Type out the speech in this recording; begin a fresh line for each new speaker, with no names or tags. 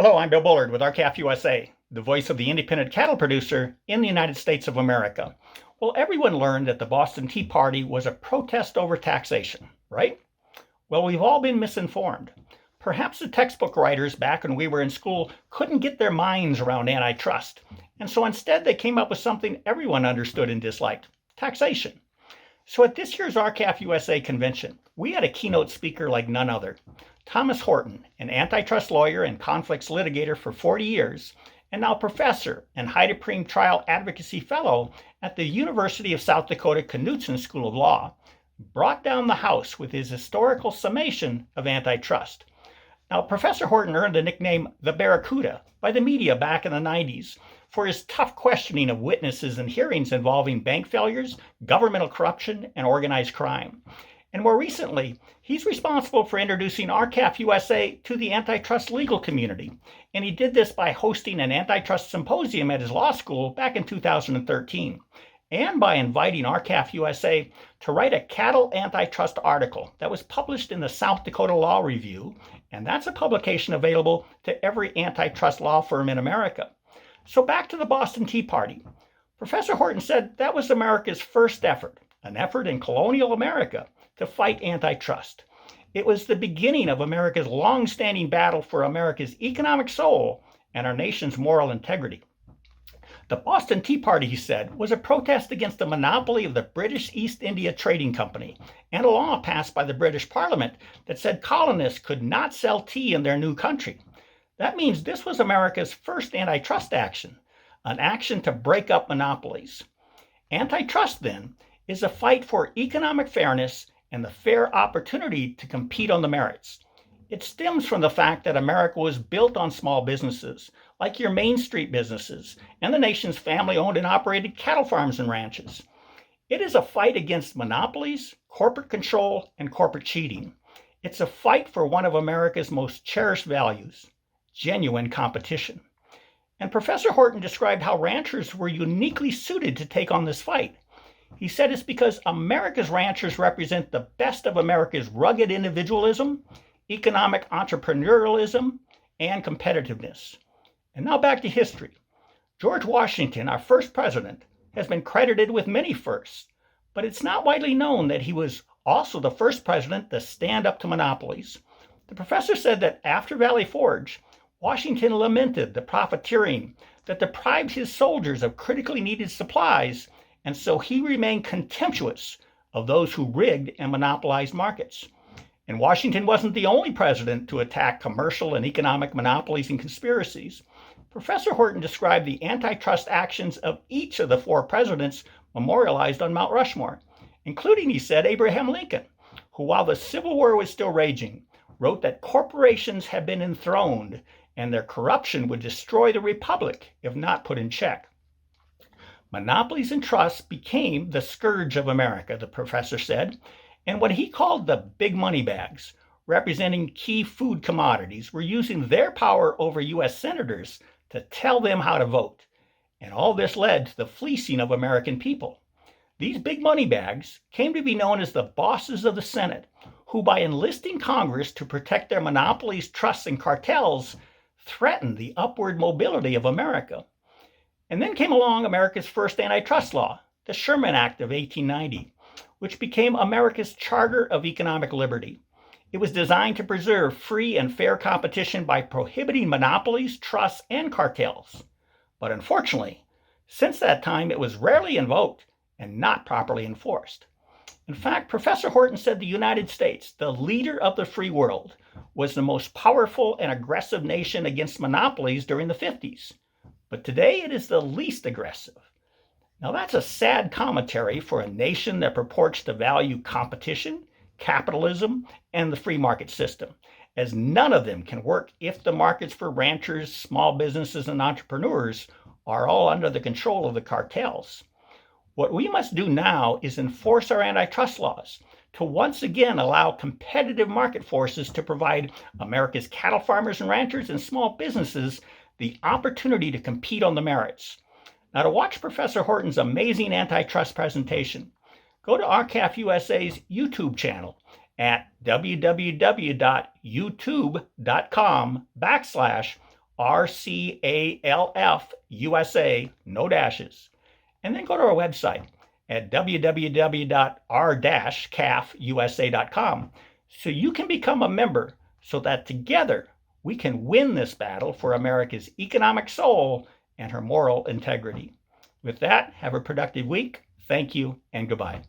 Hello, I'm Bill Bullard with RCAF USA, the voice of the independent cattle producer in the United States of America. Well, everyone learned that the Boston Tea Party was a protest over taxation, right? Well, we've all been misinformed. Perhaps the textbook writers back when we were in school couldn't get their minds around antitrust, and so instead they came up with something everyone understood and disliked: taxation. So at this year's RCAF USA convention, we had a keynote speaker like none other. Thomas Horton, an antitrust lawyer and conflicts litigator for 40 years, and now professor and high-supreme trial advocacy fellow at the University of South Dakota Knudson School of Law, brought down the house with his historical summation of antitrust. Now, Professor Horton earned the nickname the Barracuda by the media back in the 90s for his tough questioning of witnesses in hearings involving bank failures, governmental corruption, and organized crime. And more recently, he's responsible for introducing RCAF USA to the antitrust legal community. And he did this by hosting an antitrust symposium at his law school back in 2013, and by inviting RCAF USA to write a cattle antitrust article that was published in the South Dakota Law Review, and that's a publication available to every antitrust law firm in America. So back to the Boston Tea Party. Professor Horton said that was America's first effort, an effort in colonial America to fight antitrust. It was the beginning of America's long-standing battle for America's economic soul and our nation's moral integrity. The Boston Tea Party, he said, was a protest against the monopoly of the British East India Trading Company and a law passed by the British Parliament that said colonists could not sell tea in their new country. That means this was America's first antitrust action, an action to break up monopolies. Antitrust, then, is a fight for economic fairness and the fair opportunity to compete on the merits. It stems from the fact that America was built on small businesses, like your Main Street businesses and the nation's family-owned and operated cattle farms and ranches. It is a fight against monopolies, corporate control, and corporate cheating. It's a fight for one of America's most cherished values: genuine competition. And Professor Horton described how ranchers were uniquely suited to take on this fight. He said it's because America's ranchers represent the best of America's rugged individualism, economic entrepreneurialism, and competitiveness. And now back to history. George Washington, our first president, has been credited with many firsts, but it's not widely known that he was also the first president to stand up to monopolies. The professor said that after Valley Forge, Washington lamented the profiteering that deprived his soldiers of critically needed supplies, and so he remained contemptuous of those who rigged and monopolized markets. And Washington wasn't the only president to attack commercial and economic monopolies and conspiracies. Professor Horton described the antitrust actions of each of the four presidents memorialized on Mount Rushmore, including, he said, Abraham Lincoln, who, while the Civil War was still raging, wrote that corporations had been enthroned and their corruption would destroy the republic if not put in check. Monopolies and trusts became the scourge of America, the professor said, and what he called the big moneybags, representing key food commodities, were using their power over U.S. senators to tell them how to vote. And all this led to the fleecing of American people. These big moneybags came to be known as the bosses of the Senate, who, by enlisting Congress to protect their monopolies, trusts, and cartels, threatened the upward mobility of America. And then came along America's first antitrust law, the Sherman Act of 1890, which became America's Charter of Economic Liberty. It was designed to preserve free and fair competition by prohibiting monopolies, trusts, and cartels. But unfortunately, since that time, it was rarely invoked and not properly enforced. In fact, Professor Horton said the United States, the leader of the free world, was the most powerful and aggressive nation against monopolies during the 50s. But today it is the least aggressive. Now that's a sad commentary for a nation that purports to value competition, capitalism, and the free market system, as none of them can work if the markets for ranchers, small businesses, and entrepreneurs are all under the control of the cartels. What we must do now is enforce our antitrust laws to once again allow competitive market forces to provide America's cattle farmers and ranchers and small businesses the opportunity to compete on the merits. Now, to watch Professor Horton's amazing antitrust presentation, go to RCAF USA's YouTube channel at www.youtube.com/ RCALFUSA, no dashes. And then go to our website at www.r-cafusa.com so you can become a member so that together we can win this battle for America's economic soul and her moral integrity. With that, have a productive week. Thank you and goodbye.